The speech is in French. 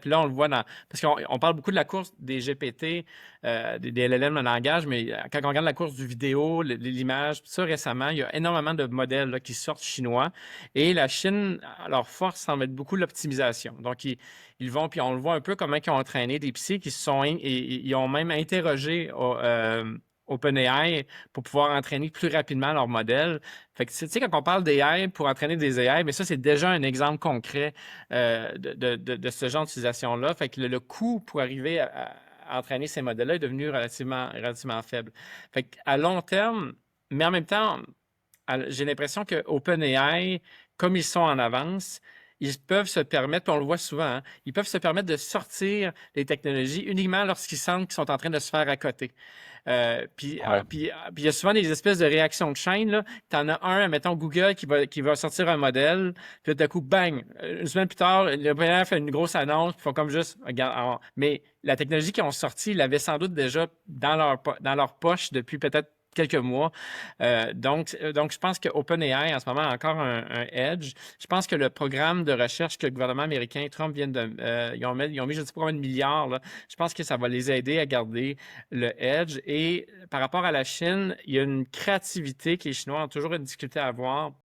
Puis là, on le voit parce qu'on parle beaucoup de la course des GPT, des LLM de langage, mais quand on regarde la course du vidéo, l'image, tout ça récemment, il y a énormément de modèles là, qui sortent chinois. Et la Chine, leur force semble être beaucoup l'optimisation. Donc, ils vont, puis on le voit un peu comment ils ont entraîné des psys qui se sont, et ils ont même interrogé OpenAI pour pouvoir entraîner plus rapidement leur modèle. Fait que, tu sais, quand on parle d'AI pour entraîner des AI, mais ça, c'est déjà un exemple concret de ce genre d'utilisation-là. Fait que le coût pour arriver à entraîner ces modèles-là est devenu relativement faible. Fait qu'à long terme, mais en même temps, j'ai l'impression que OpenAI, comme ils sont en avance, ils peuvent se permettre, puis on le voit souvent, hein, ils peuvent se permettre de sortir les technologies uniquement lorsqu'ils sentent qu'ils sont en train de se faire à côté. Ouais. Puis il y a souvent des espèces de réactions de chaîne, là. Tu en as un, mettons Google, qui va sortir un modèle, puis d'un coup, bang! Une semaine plus tard, le OpenAI fait une grosse annonce, puis ils font comme juste, regarde, mais la technologie qu'ils ont sortie, ils l'avaient sans doute déjà dans leur poche depuis peut-être quelques mois. Donc, je pense que OpenAI, en ce moment, a encore un edge. Je pense que le programme de recherche que le gouvernement américain, Trump, vient de... ils ont mis, je ne sais pas combien de milliards, là. Je pense que ça va les aider à garder le edge. Et par rapport à la Chine, il y a une créativité que les Chinois ont toujours une difficulté à avoir